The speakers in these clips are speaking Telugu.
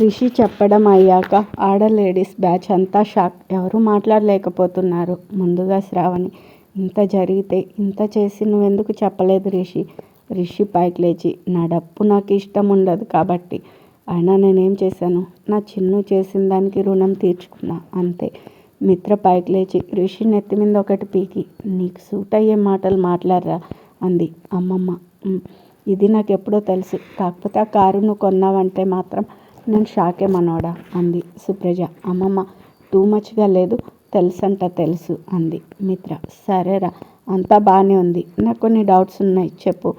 రిషి చెప్పడం అయ్యాక ఆడ లేడీస్ బ్యాచ్ అంతా షాక్. ఎవరూ మాట్లాడలేకపోతున్నారు. ముందుగా శ్రావణి, ఇంత జరిగితే ఇంత చేసి నువ్వెందుకు చెప్పలేదు రిషి? రిషి పైకి లేచి, నా డప్పు నాకు ఇష్టం ఉండదు కాబట్టి. అయినా నేనేం చేశాను? నా చిన్ను చేసిన దానికి రుణం తీర్చుకున్నా అంతే. మిత్ర పైకి లేచి రిషి నెత్తి మీద ఒకటి పీకి, నీకు సూట్ అయ్యే మాటలు మాట్లాడరా అంది. అమ్మమ్మ, ఇది నాకెప్పుడో తెలుసు. కాకపోతే ఆ కారు నువ్వు కొన్నావంటే మాత్రం నేను షాకే మనోడా అంది సుప్రజ. అమ్మమ్మ, టూ మచ్గా లేదు? తెలుసు అంది మిత్ర. సరేరా, అంతా బాగానే ఉంది. నాకు కొన్ని డౌట్స్ ఉన్నాయి, చెప్పు.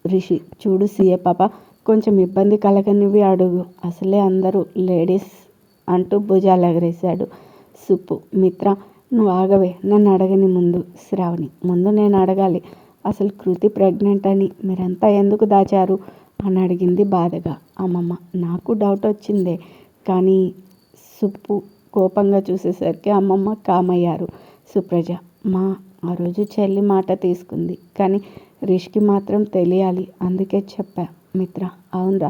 రిషి, చూడు సీఏ పాప, కొంచెం ఇబ్బంది కలగనివి అడుగు. అసలే అందరూ లేడీస్ అంటూ భుజాలు ఎగరేశాడు సుప్పు. మిత్ర, నువ్వు ఆగవే, నన్ను అడగని ముందు. శ్రావణి, ముందు నేను అడగాలి. అసలు కృతి ప్రెగ్నెంట్ అని మీరంతా ఎందుకు దాచారు అని అడిగింది బాధగా. అమ్మమ్మ, నాకు డౌట్ వచ్చిందే, కానీ సుప్పు కోపంగా చూసేసరికి అమ్మమ్మ కామయ్యారు. సుప్రజ, ఆ రోజు చెల్లి మాట తీసుకుంది, కానీ రిషికి మాత్రం తెలియాలి, అందుకే చెప్పా. మిత్ర, అవునరా,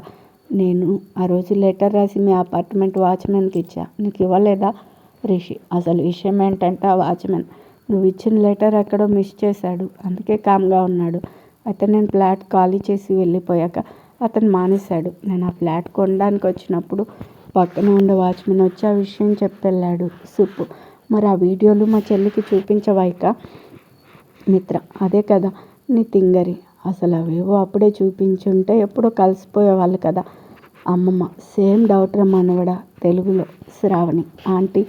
నేను ఆ రోజు లెటర్ రాసి మీ అపార్ట్మెంట్ వాచ్మెన్కి ఇచ్చా, నీకు ఇవ్వలేదా? రిషి, అసలు విషయం ఏంటంటే ఆ వాచ్మెన్ నువ్వు ఇచ్చిన లెటర్ ఎక్కడో మిస్ చేశాడు, అందుకే కామ్గా ఉన్నాడు. అయితే నేను ఫ్లాట్ ఖాళీ చేసి వెళ్ళిపోయాక అతను మానేశాడు. నేను ఆ ఫ్లాట్ కొనడానికి వచ్చినప్పుడు పక్కన ఉండే వాచ్మెన్ వచ్చి ఆ విషయం చెప్పెళ్ళాడు. సుప్పు, మరి ఆ వీడియోలు మా చెల్లికి చూపించవాయిక? మిత్ర, అదే కదా నీ తింగరి, అసలు అవేవో అప్పుడే చూపించుంటే ఎప్పుడో కలిసిపోయేవాళ్ళు కదా. అమ్మమ్మ, సేమ్ డౌట్ రమ్మనవడా తెలుగులో. శ్రావణి, ఆంటీ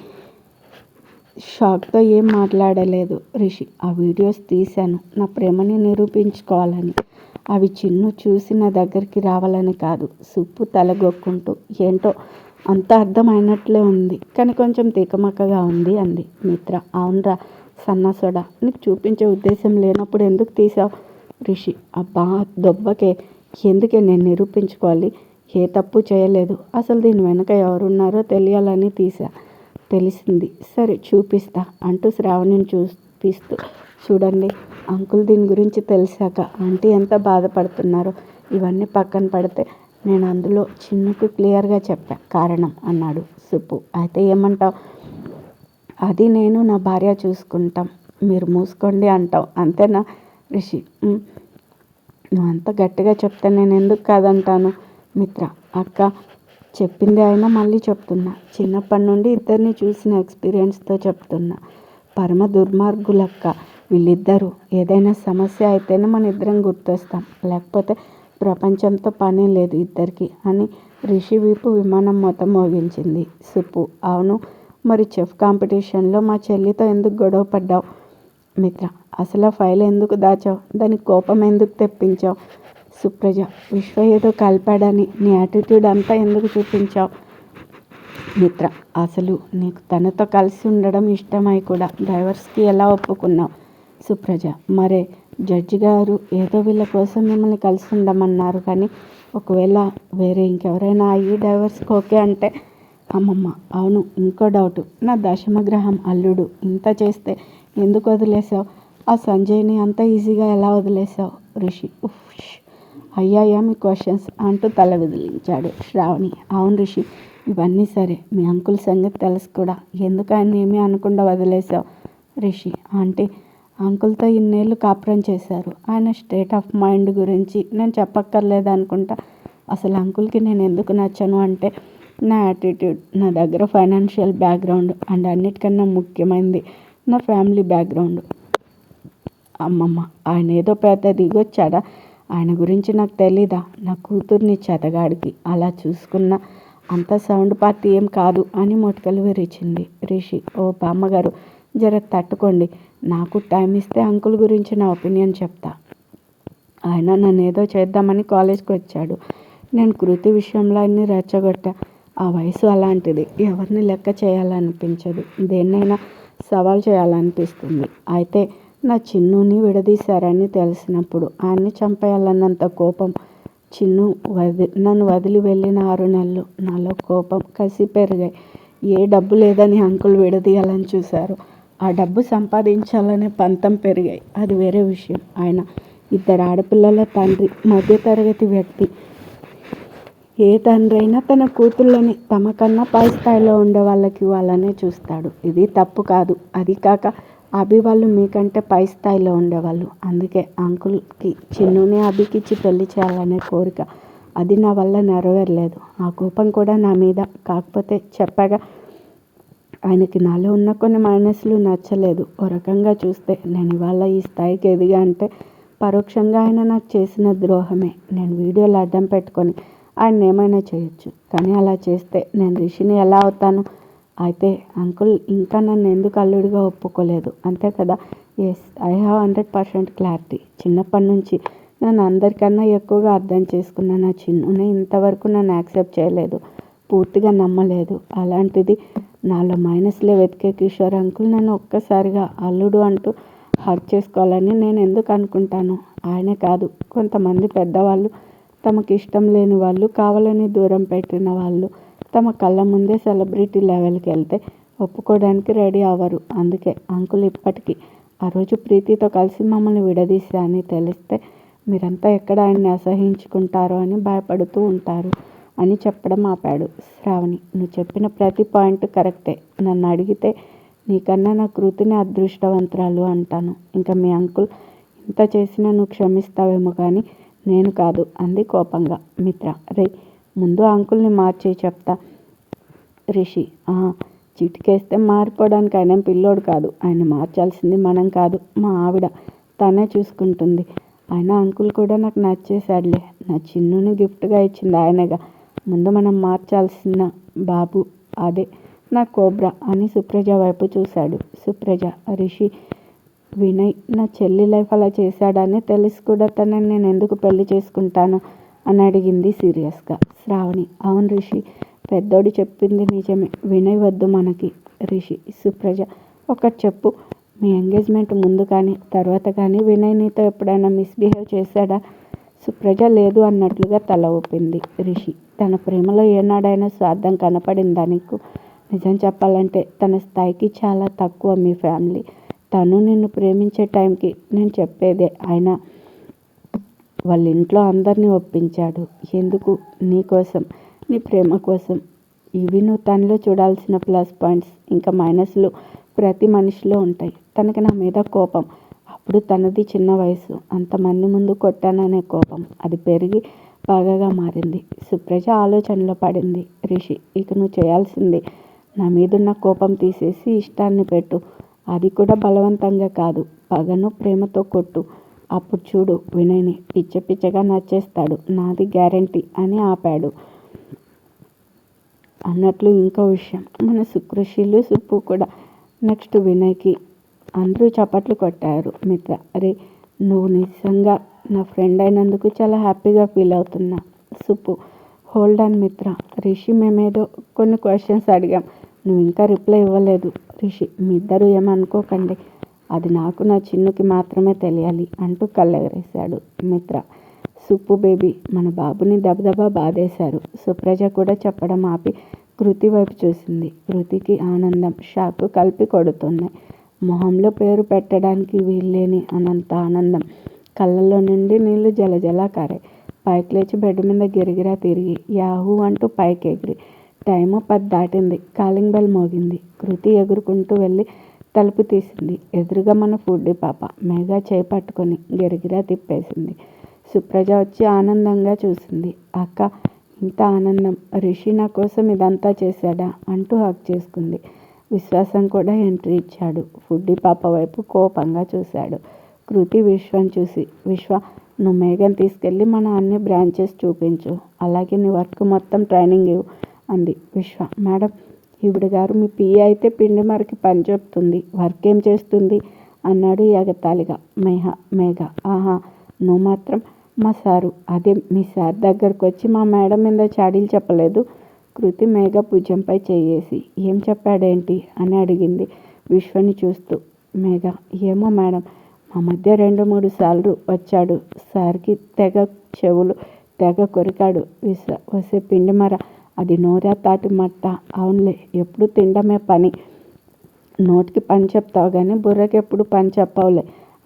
షాక్తో ఏం మాట్లాడలేదు. రిషి, ఆ వీడియోస్ తీశాను నా ప్రేమని నిరూపించుకోవాలని. అవి చిన్ను చూసి నా దగ్గరికి రావాలని కాదు. సుప్పు తలగొక్కుంటూ, ఏంటో అంత అర్థమైనట్లే ఉంది, కానీ కొంచెం తికమక్కగా ఉంది అంది. మిత్ర, అవునరా సన్నాసోడా, నీకు చూపించే ఉద్దేశం లేనప్పుడు ఎందుకు తీసావు? రిషి, అబ్బా దొబ్బకే, ఎందుకే నేను నిరూపించుకోవాలి? ఏ తప్పు చేయలేదు. అసలు దీని వెనక ఎవరున్నారో తెలియాలని తీసా. తెలిసింది, సరే చూపిస్తా అంటూ శ్రావణిని చూపిస్తూ, చూడండి అంకుల్, దీని గురించి తెలిసాక ఆంటీ ఎంత బాధపడుతున్నారో. ఇవన్నీ పక్కన పడితే నేను అందులో చిన్నుకు క్లియర్గా చెప్పా కారణం అన్నాడు సుప్పు. అయితే ఏమంటావు? అది నేను నా భార్య చూసుకుంటాం, మీరు మూసుకోండి అంటావు, అంతేనా? రిషి, నువ్వు అంత గట్టిగా చెప్తే నేను ఎందుకు కాదంటాను? మిత్ర, అక్క చెప్పింది అయినా మళ్ళీ చెప్తున్నా, చిన్నప్పటి నుండి ఇద్దరిని చూసిన ఎక్స్పీరియన్స్తో చెప్తున్నా. పరమ దుర్మార్గులక్క వీళ్ళిద్దరూ. ఏదైనా సమస్య అయితేనే మన ఇద్దరం గుర్తొస్తాం, లేకపోతే ప్రపంచంతో పనే లేదు ఇద్దరికి అని రిషి వీపు విమానం మొత్తం మోగించింది. సుప్పు, అవును, మరి చెఫ్ కాంపిటీషన్లో మా చెల్లితో ఎందుకు గొడవ పడ్డావు? మిత్ర, అసలు ఫైల్ ఎందుకు దాచావు? దానికి కోపం ఎందుకు తెప్పించావు? సుప్రజ, విశ్వ ఏదో కలిపాడని నీ యాటిట్యూడ్ అంతా ఎందుకు చూపించావు? మిత్ర, అసలు నీకు తనతో కలిసి ఉండడం ఇష్టమై కూడా డైవర్స్కి ఎలా ఒప్పుకున్నావు? సుప్రజ, మరే జడ్జి గారు ఏదో వీళ్ళ కోసం మిమ్మల్ని కలిసి ఉండమన్నారు, కానీ ఒకవేళ వేరే ఇంకెవరైనా అయ్యి డైవర్స్కి ఓకే అంటే? అమ్మమ్మ, అవును, ఇంకో డౌటు, నా దశమగ్రహం అల్లుడు ఇంత చేస్తే ఎందుకు వదిలేసావు? ఆ సంజయ్ని అంత ఈజీగా ఎలా వదిలేసావు? రిషి, అయ్యాయా మీ క్వశ్చన్స్ అంటూ తల విదిలించాడు. శ్రావణి, అవును రిషి, ఇవన్నీ సరే, మీ అంకుల్ సంగతి తెలుసు కూడా, ఎందుకు ఆయన ఏమీ అనకుండా వదిలేసావు? రిషి, అంటే అంకుల్తో ఇన్నేళ్ళు కాపురం చేశారు, ఆయన స్టేట్ ఆఫ్ మైండ్ గురించి నేను చెప్పక్కర్లేదు అనుకుంటా. అసలు అంకుల్కి నేను ఎందుకు నచ్చను అంటే నా యాటిట్యూడ్, నా దగ్గర ఫైనాన్షియల్ బ్యాక్గ్రౌండ్ అండ్ అన్నిటికన్నా ముఖ్యమైనది నా ఫ్యామిలీ బ్యాక్గ్రౌండ్. అమ్మమ్మ, ఆయన ఏదో పెద్ద దిగొచ్చాడా? ఆయన గురించి నాకు తెలీదా? నా కూతుర్ని చెతగాడికి అలా చూసుకున్న అంత సౌండ్ పార్టీ ఏం కాదు అని మొటికలు విరిచింది. రిషి, ఓ బామ్మగారు, జర తట్టుకోండి, నాకు టైం ఇస్తే అంకుల్ గురించి నా ఒపీనియన్ చెప్తా. ఆయన నన్ను ఏదో చేద్దామని కాలేజ్కి వచ్చాడు, నేను కృతి విషయంలో అన్ని రెచ్చగొట్టా. ఆ వయసు అలాంటిది, ఎవరిని లెక్క చేయాలనిపించదు, దేన్నైనా సవాల్ చేయాలనిపిస్తుంది. అయితే నా చిన్నుని విడదీశారని తెలిసినప్పుడు ఆయన్ని చంపేయాలన్నంత కోపం. చిన్ను నన్ను వదిలి వెళ్ళిన 6 నెలలు నాలో కోపం, కసి పెరిగాయి. ఏ డబ్బు లేదని అంకుల్ విడదీయాలని చూశారు, ఆ డబ్బు సంపాదించాలనే పంతం పెరిగాయి, అది వేరే విషయం. ఆయన 2 ఆడపిల్లల తండ్రి, మధ్యతరగతి వ్యక్తి. ఏ తండ్రైనా తన కూతుళ్ళని తమకన్నా పై స్థాయిలో ఉండే వాళ్ళకి వాళ్ళనే చూస్తాడు. ఇది తప్పు కాదు. అది కాక అభి వాళ్ళు మీకంటే పై స్థాయిలో ఉండేవాళ్ళు. అందుకే అంకుల్కి చిన్నుని అభికిచ్చి పెళ్లి చేయాలనే కోరిక. అది నా వల్ల నెరవేరలేదు. ఆ కోపం కూడా నా మీద. కాకపోతే చెప్పాగా, ఆయనకి నాలో ఉన్న కొన్ని మైనస్లు నచ్చలేదు. ఓ రకంగా చూస్తే నేను ఇవాళ ఈ స్థాయికి ఎదిగా అంటే పరోక్షంగా ఆయన నాకు చేసిన ద్రోహమే. నేను వీడియోలు అడ్డం పెట్టుకొని ఆయన ఏమైనా చేయొచ్చు, కానీ అలా చేస్తే నేను రిషిని ఎలా అవుతాను? అయితే అంకుల్ ఇంకా నన్ను ఎందుకు అల్లుడిగా ఒప్పుకోలేదు అంతే కదా? Yes, I have 100% clarity. చిన్నప్పటి నుంచి నన్ను అందరికన్నా ఎక్కువగా అర్థం చేసుకున్న నా చిన్నుని ఇంతవరకు నన్ను యాక్సెప్ట్ చేయలేదు, పూర్తిగా నమ్మలేదు. అలాంటిది నాలో మైనస్లే వెతికే కిషోర్ అంకుల్ నన్ను ఒక్కసారిగా అల్లుడు అంటూ హక్ చేసుకోవాలని నేను ఎందుకు అనుకుంటాను? ఆయనే కాదు, కొంతమంది పెద్దవాళ్ళు తమకు ఇష్టం లేని వాళ్ళు, కావాలని దూరం పెట్టిన వాళ్ళు తమ కళ్ళ ముందే సెలబ్రిటీ లెవెల్కి వెళ్తే ఒప్పుకోవడానికి రెడీ అవ్వరు. అందుకే అంకుల్ ఇప్పటికీ ఆ రోజు ప్రీతితో కలిసి మమ్మల్ని విడదీశా అని తెలిస్తే మీరంతా ఎక్కడ ఆయన్ని అసహించుకుంటారో అని భయపడుతూ ఉంటారు అని చెప్పడం ఆపాడు. శ్రావణి, నువ్వు చెప్పిన ప్రతి పాయింట్ కరెక్టే. నన్ను అడిగితే నీకన్నా నా కృతిని అదృష్టవంతురాలు అంటాను. ఇంకా మీ అంకుల్ ఇంత చేసినా నువ్వు క్షమిస్తావేమో కానీ నేను కాదు అంది కోపంగా. మిత్ర, రే ముందు అంకుల్ని మార్చే చెప్తా. రిషి, చిటికేస్తే మారిపోవడానికి ఆయన పిల్లోడు కాదు. ఆయన మార్చాల్సింది మనం కాదు, మా ఆవిడ. తనే చూసుకుంటుంది. ఆయన అంకుల్ కూడా నాకు నచ్చేశాడులే. నా చిన్నుని గిఫ్ట్గా ఇచ్చింది ఆయనగా. ముందు మనం మార్చాల్సిన బాబు అదే నా కోబ్రా అని సుప్రజ వైపు చూశాడు. సుప్రజ, రిషి, వినయ్ నా చెల్లి లైఫ్ అలా చేశాడని తెలిసి కూడా తనని నేను ఎందుకు పెళ్లి చేసుకుంటాను అని అడిగింది సీరియస్గా. శ్రావణి, అవును రిషి, పెద్దోడు చెప్పింది నిజమే. వినయ్ వద్దు మనకి. రిషి, సుప్రజ, ఒకటి చెప్పు, మీ ఎంగేజ్మెంట్ ముందు కానీ తర్వాత కానీ వినయ్ నీతో ఎప్పుడైనా మిస్బిహేవ్ చేశాడా? సుప్రజ లేదు అన్నట్లుగా తల ఊపింది. రిషి, తన ప్రేమలో ఏనాడైనా స్వార్థం కనపడిందా నీకు? నిజం చెప్పాలంటే తన స్థాయికి చాలా తక్కువ మీ ఫ్యామిలీ. తను నిన్ను ప్రేమించే టైంకి నేను చెప్పేదే ఆయన వాళ్ళ ఇంట్లో అందరినీ ఒప్పించాడు. ఎందుకు? నీ కోసం, నీ ప్రేమ కోసం. ఇవి నువ్వు తనలో చూడాల్సిన ప్లస్ పాయింట్స్. ఇంకా మైనస్లు ప్రతి మనిషిలో ఉంటాయి. తనకి నా మీద కోపం. అప్పుడు తనది చిన్న వయసు, అంతమంది ముందు కొట్టాననే కోపం. అది పెరిగి బాగా మారింది. సుప్రజ ఆలోచనలో పడింది. రిషి, ఇక నువ్వు చేయాల్సింది నా మీదున్న కోపం తీసేసి ఇష్టాన్ని పెట్టు. అది కూడా బలవంతంగా కాదు, పగను ప్రేమతో కొట్టు. అప్పుడు చూడు, వినయ్ని పిచ్చగా నచ్చేస్తాడు, నాది గ్యారంటీ అని ఆపాడు. అన్నట్లు ఇంకో విషయం, మన సుకృషిలు సుప్పు కూడా నెక్స్ట్ వినయ్కి. అందరూ చప్పట్లు కొట్టారు. మిత్ర, అరే నువ్వు నిజంగా నా ఫ్రెండ్ అయినందుకు చాలా హ్యాపీగా ఫీల్ అవుతున్నా. సుప్పు, హోల్డ్ ఆన్ మిత్ర. రిషి, మేమేదో కొన్ని క్వశ్చన్స్ అడిగాం, నువ్వు ఇంకా రిప్లై ఇవ్వలేదు. రిషి, మీ ఇద్దరు ఏమనుకోకండి, అది నాకు నా చిన్నుకి మాత్రమే తెలియాలి అంటూ కళ్ళెగరేశాడు. మిత్ర, సుప్పు బేబీ, మన బాబుని దబదబా బాధేశారు. సుప్రజ కూడా చెప్పడం ఆపి కృతి వైపు చూసింది. కృతికి ఆనందం, షాక్ కలిపి కొడుతున్నాయి. మొహంలో పేరు పెట్టడానికి వీల్లేని అనంత ఆనందం. కళ్ళల్లో నుండి నీళ్లు జలజలా కారాయి. పైకి లేచి బెడ్ మీద గిరిగిరా తిరిగి యాహూ అంటూ పైకి ఎగిరి. టైము 10 దాటింది. కాలింగ్ బెల్ మోగింది. కృతి ఎగురుకుంటూ వెళ్ళి తలుపు తీసింది. ఎదురుగా మన ఫుడ్డీ పాప మేఘ చేయి పట్టుకొని గిరిగిరా తిప్పేసింది. సుప్రజ వచ్చి ఆనందంగా చూసింది. అక్క, ఇంత ఆనందం, రిషి నా కోసం ఇదంతా చేశాడా అంటూ హక్ చేసుకుంది. విశ్వాసం కూడా ఎంట్రీ ఇచ్చాడు. ఫుడ్డీ పాప వైపు కోపంగా చూశాడు. కృతి విశ్వం చూసి, విశ్వ, నువ్వు మేఘని తీసుకెళ్ళి మన అన్ని బ్రాంచెస్ చూపించు, అలాగే నీ వర్క్ మొత్తం ట్రైనింగ్ ఇవ్వు అంది. విశ్వ, మేడం, ఈవిడ గారు మీ పిఏ అయితే పిండి మరికి పని చెప్తుంది, వర్క్ ఏం చేస్తుంది అన్నాడు ఎగతాళిగా. మేఘ, ఆహా, నువ్వు మాత్రం మా సారు, అదే మీ సార్ దగ్గరకు వచ్చి మా మేడం మీద చాడీలు చెప్పలేదు. కృతి మేఘ భుజంపై చేయేసి, ఏం చెప్పాడేంటి అని అడిగింది విశ్వని చూస్తూ. మేఘ, ఏమో మేడం, మా మధ్య 2-3 సార్లు వచ్చాడు. సార్కి తెగ చెవులు తెగ కొరికాడు. వసే పిండి మర, అది నోరా తాటి మట్ట. అవునులే, ఎప్పుడు తినడమే పని. నోటికి పని చెప్తావు కానీ బుర్రకి ఎప్పుడు పని చెప్పవులే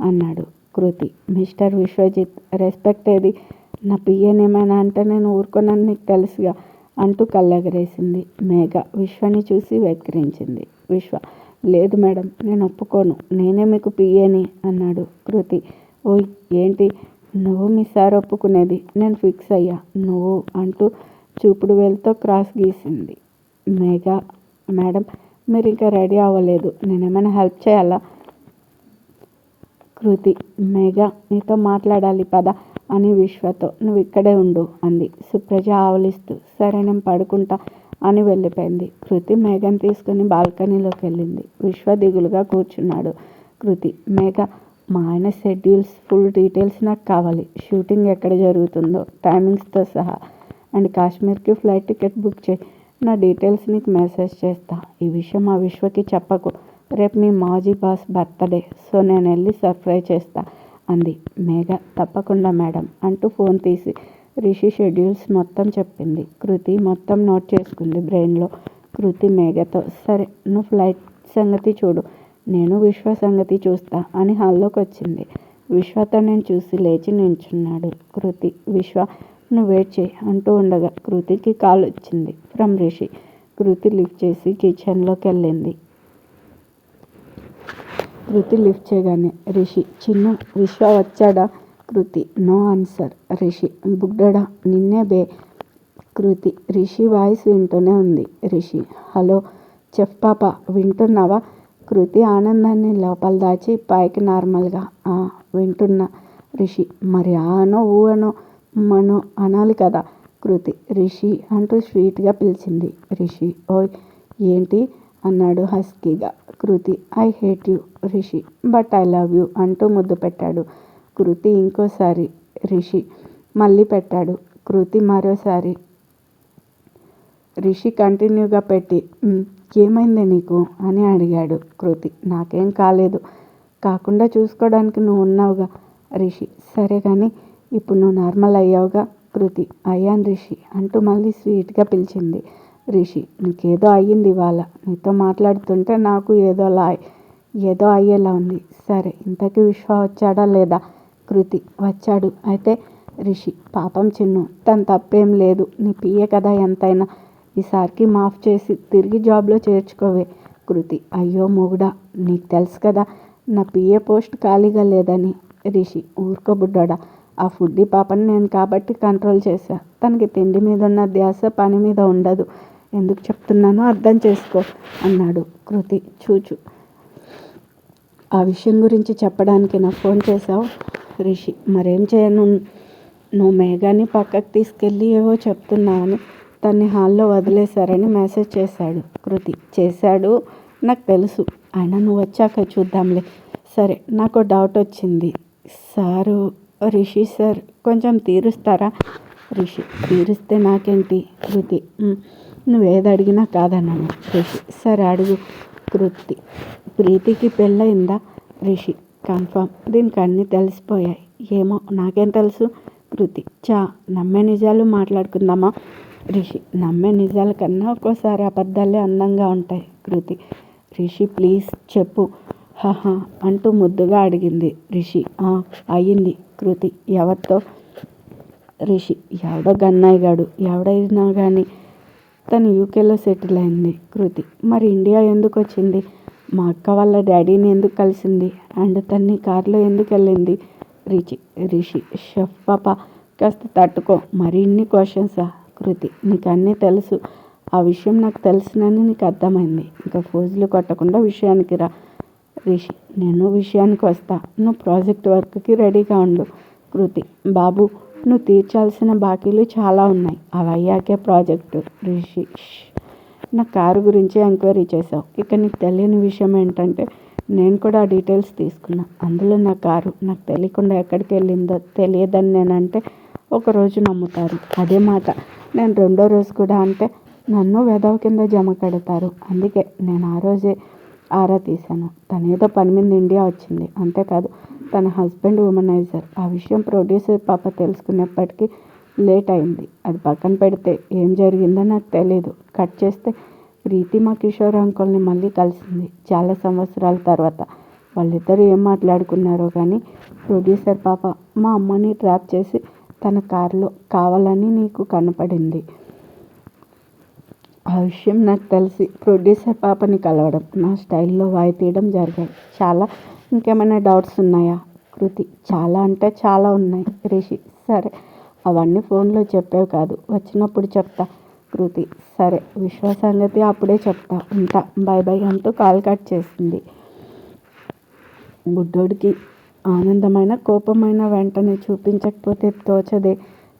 అన్నాడు. కృతి, మిస్టర్ విశ్వజిత్, రెస్పెక్ట్ ఏది? నా పియ్యనేమైనా అంటే నేను ఊరుకోనని నీకు తెలుసుగా అంటూ కళ్ళెగరేసింది. మేఘ విశ్వని చూసి వెక్కిరించింది. విశ్వ, లేదు మేడం, నేను ఒప్పుకోను, నేనే మీకు పియ్యని అన్నాడు. కృతి, ఓయ్ ఏంటి నువ్వు మీ సార్ ఒప్పుకునేది? నేను ఫిక్స్ అయ్యా, నువ్వు అంటూ చూపుడు వేలుతో క్రాస్ గీసింది. మేఘ, మేడం మీరు ఇంకా రెడీ అవ్వలేదు, నేనేమైనా హెల్ప్ చేయాలా? కృతి, మేఘ నీతో మాట్లాడాలి పద అని విశ్వతో, నువ్వు ఇక్కడే ఉండు అంది. సుప్రజ ఆవలిస్తూ, సరే నేను పడుకుంటా అని వెళ్ళిపోయింది. కృతి మేఘని తీసుకుని బాల్కనీలోకి వెళ్ళింది. విశ్వ దిగులుగా కూర్చున్నాడు. కృతి, మేఘ మా ఆయన షెడ్యూల్స్ ఫుల్ డీటెయిల్స్ నాకు కావాలి. షూటింగ్ ఎక్కడ జరుగుతుందో టైమింగ్స్తో సహా, అండ్ కాశ్మీర్కి ఫ్లైట్ టికెట్ బుక్ చేయి. నా డీటెయిల్స్ నీకు మెసేజ్ చేస్తా. ఈ విషయం ఆ విశ్వకి చెప్పకు, రేపు మీ మాజీ బాస్ బర్త్డే, సో నేను వెళ్ళి సర్ప్రైజ్ చేస్తా అంది. మేఘ, తప్పకుండా మేడం అంటూ ఫోన్ తీసి రిషి షెడ్యూల్స్ మొత్తం చెప్పింది. కృతి మొత్తం నోట్ చేసుకుంది బ్రెయిన్లో. కృతి మేఘతో, సరే నువ్వు ఫ్లైట్ సంగతి చూడు, నేను విశ్వ సంగతి చూస్తా అని హాల్లోకి వచ్చింది. విశ్వతో నేను చూసి లేచి నించున్నాడు. కృతి, విశ్వ నువ్వు వెయిట్ చేయి అంటూ ఉండగా కృతికి కాల్ వచ్చింది ఫ్రమ్ రిషి. కృతి లిఫ్ట్ చేసి కిచెన్లోకి వెళ్ళింది. కృతి లిఫ్ట్ చేయగానే రిషి, చిన్ను విశ్వ వచ్చాడా? కృతి, నో ఆన్సర్. రిషి, బుడ్డడా నిన్నే బే. కృతి రిషి వాయిస్ వింటూనే ఉంది. రిషి, హలో చెఫ్ పాప వింటున్నావా? కృతి ఆనందాన్ని లోపల దాచి పైకి నార్మల్గా, వింటున్నా. రిషి, మరి అనో ఊ అనో మనో అనాలి కదా. కృతి, రిషి అంటూ స్వీట్గా పిలిచింది. రిషి, ఓయ్ ఏంటి అన్నాడు హస్కీగా. Kriti, I hate you Rishi but I love you అంటూ ముద్దు పెట్టాడు. కృతి ఇంకోసారి. రిషి మళ్ళీ పెట్టాడు. కృతి మరోసారి. రిషి కంటిన్యూగా పెట్టి, ఏమైంది నీకు అని అడిగాడు. కృతి, నాకేం కాలేదు, కాకుండా చూసుకోవడానికి నువ్వు ఉన్నావుగా. రిషి, సరే కానీ ఇప్పుడు నువ్వు నార్మల్ అయ్యావుగా. కృతి, అయ్యాను రిషి అంటూ మళ్ళీ స్వీట్గా పిలిచింది. రిషి, నీకేదో అయ్యింది ఇవాళ, నీతో మాట్లాడుతుంటే నాకు ఏదో అయ్యేలా ఉంది. సరే ఇంతకీ విశ్వ వచ్చాడా లేదా? కృతి, వచ్చాడు. అయితే రిషి, పాపం చిన్ను, తన తప్పేం లేదు, నీ పియ్యే కదా ఎంతైనా, ఈసారికి మాఫ్ చేసి తిరిగి జాబ్లో చేర్చుకోవే. కృతి, అయ్యో మొగుడా, నీకు తెలుసు కదా నా పిఏ పోస్ట్ ఖాళీగా లేదని. రిషి, ఊరుకో బుడ్డోడా, ఆ ఫుడ్డీ పాపని నేను కాబట్టి కంట్రోల్ చేశా. తనకి తిండి మీద ఉన్న ధ్యాస పని మీద ఉండదు. ఎందుకు చెప్తున్నానో అర్థం చేసుకో అన్నాడు. కృతి, చూచు ఆ విషయం గురించి చెప్పడానికి నా ఫోన్ చేశావు? రిషి, మరేం చేయను, నువ్వు మేఘాని పక్కకు తీసుకెళ్ళి ఏవో చెప్తున్నావని తన్ని హాల్లో వదిలేశారని మెసేజ్ చేశాడు. కృతి, చేశాడు నాకు తెలుసు, అయినా నువ్వు వచ్చాక చూద్దాంలే. సరే నాకు డౌట్ వచ్చింది సారు. రిషి సార్ కొంచెం తీరుస్తారా? రిషి, తీరిస్తే నాకేంటి. కృతి, నువ్వేది అడిగినా కాదన్నాను. రిషి, సరే అడుగు. కృతి, ప్రీతికి పెళ్ళయిందా? రిషి, కన్ఫర్మ్, దీనికి అన్నీ తెలిసిపోయాయి. ఏమో నాకేం తెలుసు. కృతి, నమ్మే నిజాలు మాట్లాడుకుందామా? రిషి, నమ్మే నిజాల కన్నా ఒక్కోసారి అబద్ధాలే అందంగా ఉంటాయి. కృతి, రిషి ప్లీజ్ చెప్పు హహా అంటూ ముద్దుగా అడిగింది. రిషి, అయ్యింది. కృతి, ఎవరితో? రిషి, ఎవడో గన్నాయిగాడు, ఎవడైనా కానీ తను యూకేలో సెటిల్ అయింది. కృతి, మరి ఇండియా ఎందుకు వచ్చింది? మా అక్క వాళ్ళ డాడీని ఎందుకు కలిసింది? అండ్ తన్ని కారులో ఎందుకు వెళ్ళింది? రిషి, షెఫ్ పాప కాస్త తట్టుకో, మరి ఇన్ని క్వశ్చన్సా? కృతి, నీకు అన్నీ తెలుసు, ఆ విషయం నాకు తెలిసినని నీకు అర్థమైంది, ఇంకా ఫోజులు కొట్టకుండా విషయానికి రా. రిషి, నేను విషయానికి వస్తా, నువ్వు ప్రాజెక్ట్ వర్క్కి రెడీగా ఉండు. కృతి, బాబు నువ్వు తీర్చాల్సిన బాకీలు చాలా ఉన్నాయి, అవి అయ్యాకే ప్రాజెక్టు. రిషి, నా కారు గురించి ఎంక్వైరీ చేశావు, ఇక నీకు తెలియని విషయం ఏంటంటే నేను కూడా ఆ డీటెయిల్స్ తీసుకున్నా. అందులో నా కారు నాకు తెలియకుండా ఎక్కడికి వెళ్ళిందో తెలియదని నేనంటే ఒకరోజు నమ్ముతారు, అదే మాట నేను రెండో రోజు కూడా అంటే నన్ను వెధవ కింద జమ కడతారు. అందుకే నేను ఆ రోజే ఆరా తీశాను. తనేదో పని మీద ఇండియా వచ్చింది, అంతేకాదు తన హస్బెండ్ ఉమనైజర్. ఆ విషయం ప్రొడ్యూసర్ పాప తెలుసుకునేప్పటికీ లేట్ అయింది. అది పక్కన పెడితే ఏం జరిగిందో నాకు తెలీదు. కట్ చేస్తే ప్రీతి మా కిషోర్ అంకుల్ని మళ్ళీ కలిసింది చాలా సంవత్సరాల తర్వాత. వాళ్ళిద్దరూ ఏం మాట్లాడుకున్నారో కానీ ప్రొడ్యూసర్ పాప మా అమ్మని ట్రాప్ చేసి తన కారులో కావాలని నీకు కనపడింది. ఆ విషయం నాకు తెలిసి ప్రొడ్యూసర్ పాపని కలవడం, నా స్టైల్లో వాయి తీయడం జరిగాయి. చాలా. ఇంకేమైనా డౌట్స్ ఉన్నాయా? కృతి: చాలా అంటే చాలా ఉన్నాయి రిషి: సరే, అవన్నీ ఫోన్లో చెప్పేవి కాదు, వచ్చినప్పుడు చెప్తా. కృతి: సరే, విశ్వ సంగతి అప్పుడే చెప్తా, ఉంటా, బాయ్ బాయ్ అంటూ కాల్ కట్ చేసింది. బుడ్డోడికి ఆనందమైన కోపమైన వెంటనే చూపించకపోతే తోచదే.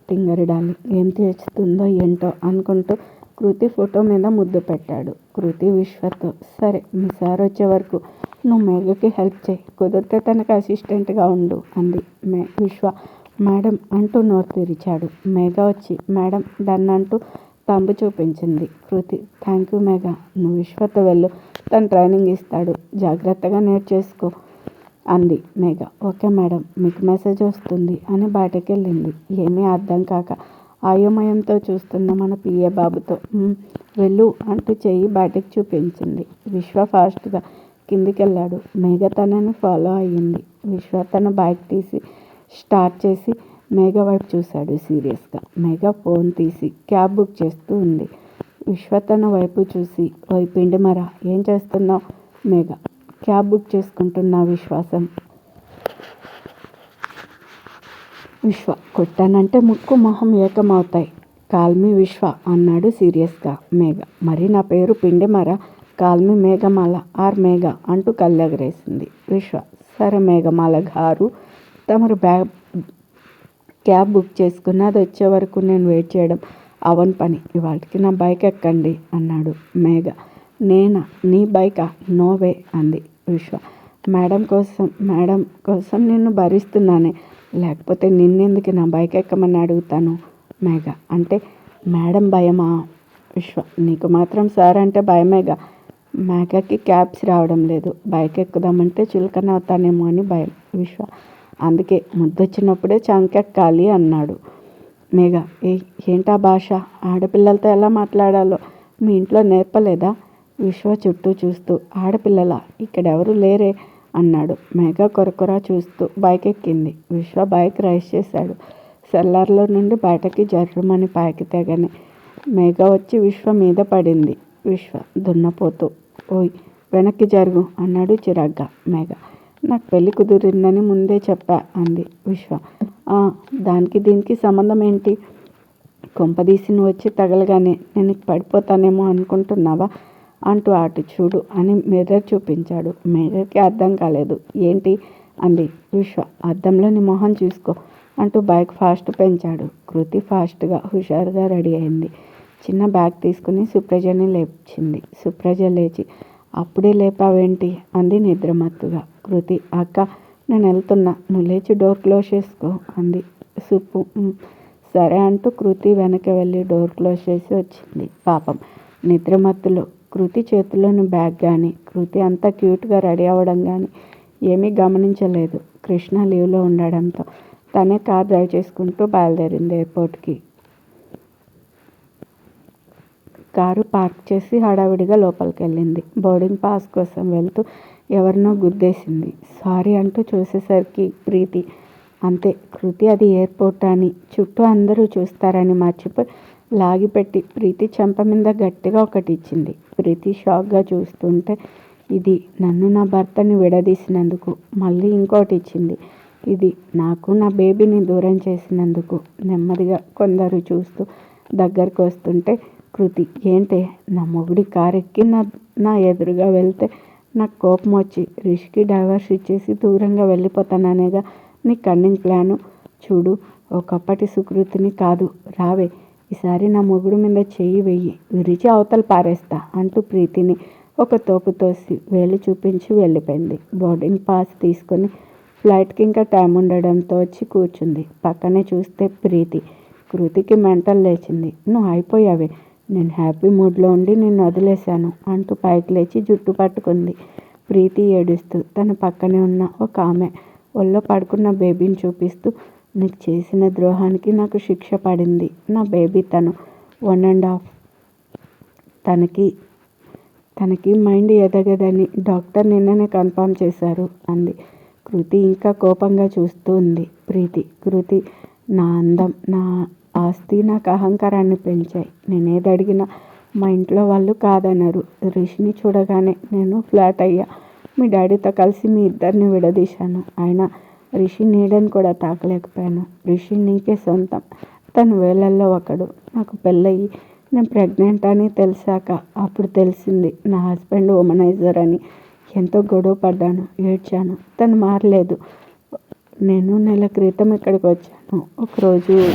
తింగరిడాలి ఏం తెచ్చుతుందో ఏంటో అనుకుంటూ కృతి ఫోటో మీద ముద్దు పెట్టాడు. కృతి విశ్వతో: సరే, మీ సార్ వచ్చే వరకు నువ్వు మేఘకి హెల్ప్ చేయి, కుదిరితే తనకు అసిస్టెంట్గా ఉండు అంది. విశ్వ: మేడం అంటూ నోరు తెరిచాడు. మేఘ వచ్చి మేడం డన్ అంటూ తంబు చూపించింది. కృతి: థ్యాంక్ యూ మేఘ, నువ్వు విశ్వతో వెళ్ళు, తను ట్రైనింగ్ ఇస్తాడు, జాగ్రత్తగా నేర్చేసుకో అంది. మేఘ: ఓకే మేడం, మీకు మెసేజ్ వస్తుంది అని బయటకు వెళ్ళింది. ఏమీ అర్థం కాక అయోమయంతో చూస్తున్న మన పిఏ బాబుతో వెళ్ళు అంటూ చెయ్యి బయటకు చూపించింది. విశ్వ ఫాస్ట్గా కిందికెళ్ళాడు. మేఘ తనని ఫాలో అయ్యింది. విశ్వ తన బైక్ తీసి స్టార్ట్ చేసి మేఘ వైపు చూశాడు సీరియస్గా. మేఘ ఫోన్ తీసి క్యాబ్ బుక్ చేస్తూ ఉంది. విశ్వ తన వైపు చూసి: ఓయ్ పిండి మరా, ఏం చేస్తున్నావు? మేఘ: క్యాబ్ బుక్ చేసుకుంటున్నా విశ్వాసం. విశ్వ: కొట్టానంటే ముక్కు మొహం ఏకమవుతాయి. కాల్మీ విశ్వ అన్నాడు సీరియస్గా. మేఘ: మరి నా పేరు పిండిమర, కాల్మీ మేఘమాల ఆర్ మేఘ అంటూ కళ్ళెగరేసింది. విశ్వ: సరే మేఘమాల గారు, తమరు క్యాబ్ బుక్ చేసుకుని అది వచ్చే వరకు నేను వెయిట్ చేయడం అవన్ పని. ఇవాళకి నా బైక్ ఎక్కండి అన్నాడు. మేఘ: నేనా? నీ బైకా? నోవే అంది. విశ్వ: మేడం కోసం నిన్ను భరిస్తున్నానే, లేకపోతే నిన్నెందుకు నా బైక్ ఎక్కమని అడుగుతాను. మేఘ: అంటే మేడం భయమా? విశ్వ: నీకు మాత్రం సార్ అంటే భయమేగా. మేఘకి క్యాబ్స్ రావడం లేదు, బైక్ ఎక్కుదామంటే చులకన అవుతానేమో అని భయం. విశ్వ: అందుకే ముద్దొచ్చినప్పుడే చంకెక్కాలి అన్నాడు. మేఘ: ఏంటా భాష? ఆడపిల్లలతో ఎలా మాట్లాడాలో మీ ఇంట్లో నేర్పలేదా? విశ్వ చుట్టూ చూస్తూ: ఆడపిల్లలా? ఇక్కడెవరు లేరే అన్నాడు. మేఘ కొరకొరా చూస్తూ బైక్ ఎక్కింది. విశ్వ బైక్ రైస్ చేశాడు. సెల్లార్లో నుండి బయటకి జర్రుమని పైకి తెగని మేఘ వచ్చి విశ్వ మీద పడింది. విశ్వ దున్నపోతూ: ఓయ్ వెనక్కి జరుగు అన్నాడు చిరాగ్గా. మేఘ: నాకు పెళ్ళి కుదిరిందని ముందే చెప్పా అంది. విశ్వ: దానికి దీనికి సంబంధం ఏంటి? కొంపదీసి నువ్వు వచ్చి తగలగానే నేను పడిపోతానేమో అనుకుంటున్నావా అంటూ అటు చూడు అని మిర్రర్ చూపించాడు. మిర్రర్కి అర్థం కాలేదు. ఏంటి అంది. విశ్వ: అద్దంలో నీ మొహం చూసుకో అంటూ బైక్ ఫాస్ట్ పెంచాడు. కృతి ఫాస్ట్గా హుషారుగా రెడీ అయింది. చిన్న బ్యాగ్ తీసుకుని సుప్రజని లేచింది. సుప్రజ లేచి: అప్పుడే లేపావేంటి అంది నిద్రమత్తుగా. కృతి: అక్క, నేను వెళ్తున్నా, నువ్వు లేచి డోర్ క్లోజ్ చేసుకో అంది. సుప్పు సరే అంటూ కృతి వెనక వెళ్ళి డోర్ క్లోజ్ చేసి వచ్చింది. పాపం నిద్రమత్తులో కృతి చేతిలోని బ్యాగ్ కానీ, కృతి అంతా క్యూట్గా రెడీ అవ్వడం కానీ ఏమీ గమనించలేదు. కృష్ణ లీవ్లో ఉండడంతో తనే కార్ డ్రైవ్ చేసుకుంటూ బయలుదేరింది ఎయిర్పోర్ట్కి. కారు పార్క్ చేసి హడావిడిగా లోపలికి వెళ్ళింది. బోర్డింగ్ పాస్ కోసం వెళ్తూ ఎవరినో గుద్దేసింది. సారీ అంటూ చూసేసరికి ప్రీతి. అంతే, కృతి అది ఎయిర్పోర్ట్ అని, చుట్టూ అందరూ చూస్తారని మర్చిపోయి లాగిపెట్టి ప్రీతి చెంప మీద గట్టిగా ఒకటి ఇచ్చింది. ప్రీతి షాక్గా చూస్తుంటే, ఇది నన్ను నా భర్తని విడదీసినందుకు. మళ్ళీ ఇంకోటి ఇచ్చింది. ఇది నాకు నా బేబీని దూరం చేసినందుకు. నెమ్మదిగా కొందరు చూస్తూ దగ్గరకు వస్తుంటే, కృతి: ఏంటే, నా మొగుడి కారు ఎక్కి నా ఎదురుగా వెళ్తే నాకు కోపం వచ్చి రిషికి డైవర్స్ ఇచ్చేసి దూరంగా వెళ్ళిపోతాననేగా నీ కన్నింగ్ ప్లాను. చూడు, ఒకప్పటి సుకృతిని కాదు, రావే, ఈసారి నా మొగుడు మీద చెయ్యి వెయ్యి, విరిచి అవతల పారేస్తా అంటూ ప్రీతిని ఒక తోపు తోసి వేలు చూపించి వెళ్ళిపోయింది. బోర్డింగ్ పాస్ తీసుకొని ఫ్లైట్కి ఇంకా టైం ఉండడంతో వచ్చి కూర్చుంది. పక్కనే చూస్తే ప్రీతి. కృతికి మెంటల్ లేచింది. నువ్వు అయిపోయావే, నేను హ్యాపీ మూడ్లో ఉండి నిన్ను వదిలేశాను అంటూ పైకి లేచి జుట్టు పట్టుకుంది. ప్రీతి ఏడుస్తూ తన పక్కనే ఉన్న ఒక ఆమె ఒళ్ళో పడుకున్న బేబీని చూపిస్తూ, నీకు చేసిన ద్రోహానికి నాకు శిక్ష పడింది. నా బేబీ తను 1.5. తనకి మైండ్ ఎదగదని డాక్టర్ నిన్ననే కన్ఫర్మ్ చేశారు అంది. కృతి ఇంకా కోపంగా చూస్తూ ఉంది. ప్రీతి: కృతి, నా అందం, నా ఆస్తి నాకు అహంకారాన్ని పెంచాయి. నేనేది అడిగినా మా ఇంట్లో వాళ్ళు కాదన్నారు. రిషిని చూడగానే నేను ఫ్లాట్ అయ్యా. మీ డాడీతో కలిసి మీ ఇద్దరిని విడదీశాను. అయినా రిషి నీడని కూడా తాకలేకపోయాను. రిషి నీకే సొంతం. తను వేలల్లో ఒకడు. నాకు పెళ్ళయి నేను ప్రెగ్నెంట్ అని తెలిసాక అప్పుడు తెలిసింది నా హస్బెండ్ ఉమనైజర్ అని. ఎంతో గొడవ పడ్డాను, ఏడ్చాను. తను మారలేదు. నేను నెల క్రితం ఇక్కడికి వచ్చాను. ఒకరోజు